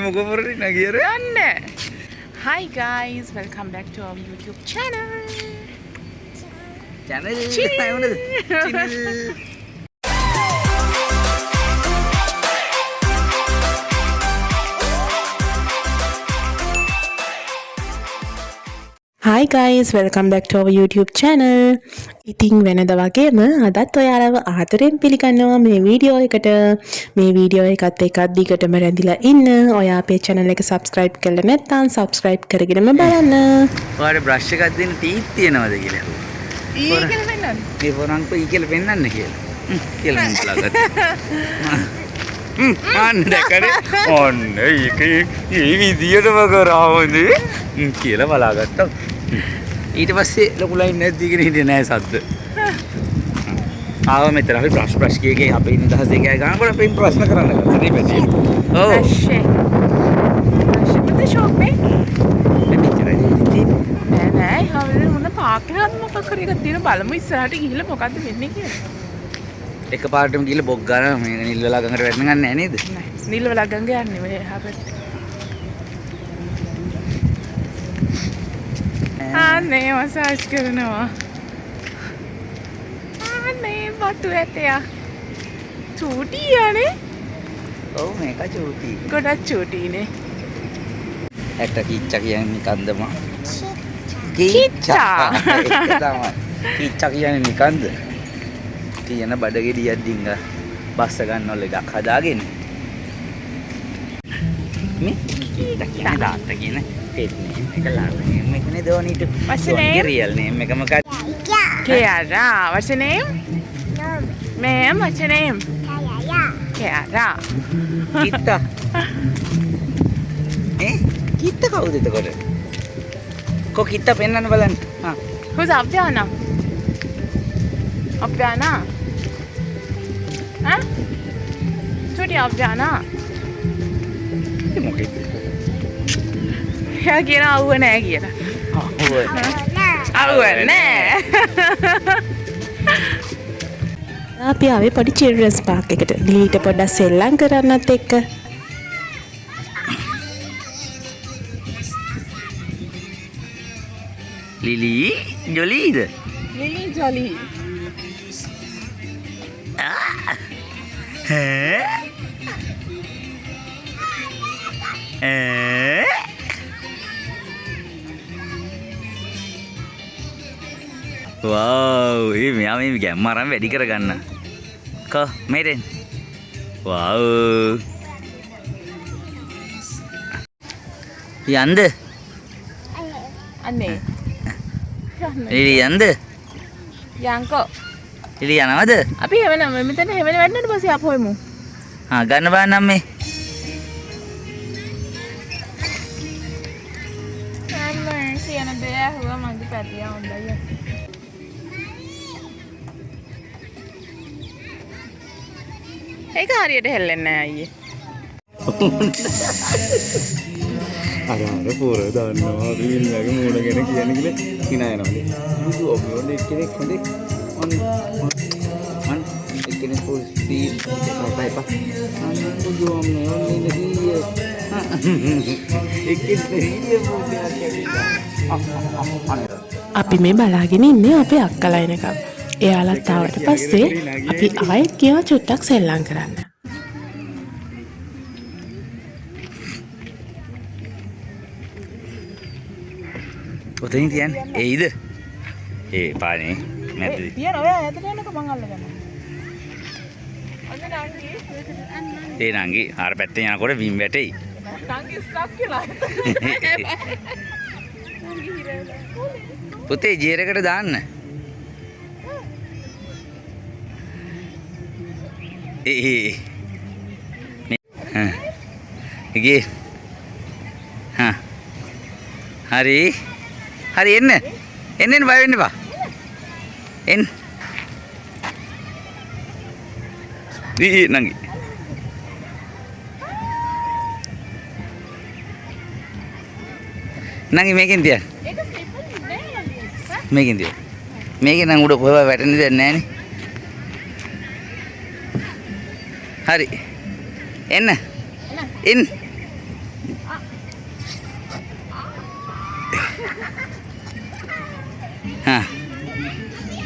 මොකපොරේ නගියර යන්නේ. Hi guys, welcome back to our YouTube channel. channel channel Hi guys, welcome back to our YouTube channel. ඉතින් වෙනද වගේම අදත් ඔයාලව ආදරෙන් පිළිගන්නවා මේ වීඩියෝ එකට. මේ වීඩියෝ එකත් එක්ක දිගටම රැඳිලා ඉන්න. ඔයා අපේ channel එක subscribe කරලා නැත්නම් subscribe කරගෙනම බලන්න. ඔයාලට brush එකක් දෙන්න teeth තියනවද කියලා. ඊ කියලා පෙන්නන්න. මේ පොරන්කො ඊ කියලා පෙන්නන්න කියලා. කියලා මම බලාගත්තා. අන්න දැකනේ. ඔන්න ඒක මේ විදියටම කරාවනේ. කියලා බලාගත්තා. ඊට පස්සේ ලොකු ලයින් නැද්දී කියන හිටියේ නෑ සද්ද. ආව මෙතන අපි බ්‍රෂ් කීකේ අපේ නිදහසේ කෑ ගන්නකොට අපි ප්‍රශ්න කරන්න ගත්තා නේ පැටි. ඔව්. අශ්ෂේ. මට ෂොක් නේ. නෑ හවුද මොන පාක් එකක් මොකක් කරේ එකක් තියෙන බලමු ඉස්සරහට ගිහිල්ලා මොකද්ද වෙන්නේ කියලා. එකපාරටම ගිහිල්ලා බොක් ගන්න මේ නිල්වලා ගඟට වැටෙන්න ගන්න නෑ නේද? නෑ. නිල්වලා ගඟ යන්නේ මේ එහා පැත්තේ. ආනේ මසාජ් කරනවා. ආනේ වටු ඇටයා. චූටියානේ. ඔව් මේක චූටි. ගොඩක් චූටිනේ. ඇට කිච්චා කියන්නේ නිකන්ද මා. කිච්චා. ඒක තමයි. කිච්චා කියන්නේ නිකන්ද. කියන බඩගෙඩියක් ඩිංගා බස්ස ගන්නවල එකක් හදාගෙන. මේ කිච්චා කියන දාත්ත කියන පෙන්නේ. මේක ලාන්නේ. මේකනේ දෝනිට. What's your name? Real name එක මොකක්ද? Kiara. What's your name? Ma'am, what's your name? Kiara. Kita. Kita කවුද එතකොට? කො kita පෙන්නන්න බලන්න. හා. Who's Avyana? Avyana? Huh? Choti Avyana? මොකෙද? එයා කියන අවුව නෑ කියලා. අවුව නෑ. අපි ආවේ පොඩි චිල්ඩ්‍රන්ස් පාක් එකට. ලිලීට පොඩ්ඩක් සෙල්ලම් කරන්නත් එක්ක. Lily ජොලිද? Lily jolly. wow, ini meow ini gambar am වැඩි කරගන්න. කො මේරෙන්. wow. යන්ද? අනේ. ලිලි යන්ද? යන්කෝ. ලිලි යනවද? අපි හැවෙන මෙතන හැවෙන වැඩනට පස්සේ අප හොයමු. හා ගන්න බලන්න මේ. අම්මා කියන දේ ඇහුවා මගේ පැටියා හොඳයි. ඒක හරියට හෙල්ලෙන්නේ නැහැ අයියේ. අර පොර දාන්නවා රිල්ලගේ මූණ ගැන කියන්නේ කියලා hina යනවානේ. බුදු ඔබේ කෙනෙක් හොඳේ මන් එක්කෙනෙක් පොස්ටි එකපයිප බුදු ඔන්නේ නෙදී අපි මේ බලාගෙන ඉන්නේ අපේ අක්කලා එනකම්. එයාලත් ආවට පස්සේ අපි ආයෙත් ගියා චුට්ටක් සෙල්ලම් කරන්න. ඔතනින් තියන්නේ ඒයිද? ඒ පානේ නැද්ද? තියන ඔයා ඇතට එනක මං අල්ලගන්නවා. අන්න නංගි. ඒ නංගි ආර පැත්තෙන් යනකොට විම් වැටෙයි. නංගි ස්ටක් කියලා. පුතේ ජීරකට දාන්න. ඉගේ හරි හරි එන්න එන්න බය වෙන්න එපා එන්න නංගි නංගි මේකෙන් තියන්න මේකෙන් තියන්න මේකෙන් නම් උඩ කොහෙවත් වැටෙන්නේ දැන් නෑනේ හරි එන්න එන්න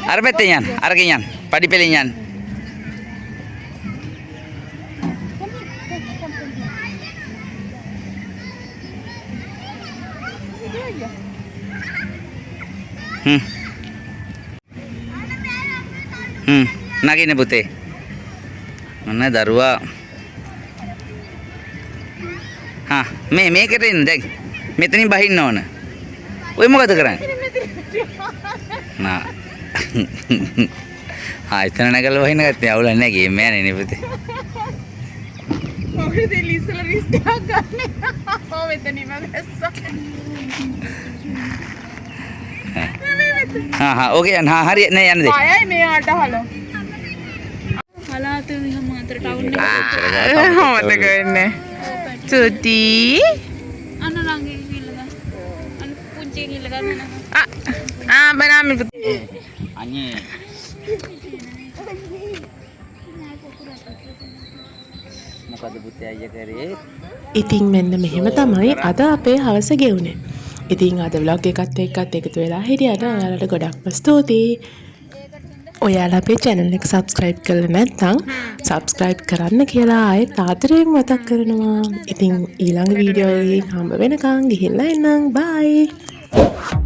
අර පැත්තෙන් යන්න. අරගෙන යන්න. පඩි පෙළෙන් යන්න. නගින්න පුතේ. මොන දරුවා. මේකට එන්න දැන්. මෙතනින් බහින්න ඕන. ඔය මොකද කරන්නේ? නා. එතන නැගලා වහින්න ගත්තේ අවුල නැහැ ගේම් යන්නේ නේ පුතේ. මොකද ඉස්සලා රිස්ක් එකක් ගන්න. මෙතනින්ම දැස්සා. ඕකේ යන්න. හරි නෑ යන්න දෙන්න. ආයයි මෙයාට හලෝ. හලාතු විහම අතර ටවුන් මතක වෙන්නේ. චුටි. අන්න ළඟින් ගිහලා අන්න පුංචි ගිහලා ගන්න. බනාමි අනේ මොකද පුතේ අයියා කරේ? ඉතින් මෙන්න මෙහෙම තමයි අද අපේ හවස ගෙවුනේ. ඉතින් අද vlog එකත් එක්කත් එකතු වෙලා හිටියට ඔයාලට ගොඩක්ම ස්තුතියි. ඔයාලා අපේ channel එක subscribe කරලා නැත්නම් subscribe කරන්න කියලා ආයෙත් ආදරයෙන් මතක් කරනවා. ඉතින් ඊළඟ වීඩියෝ එකකින් හම්බ වෙනකන් ගිහිල්ලා එන්නම්. bye.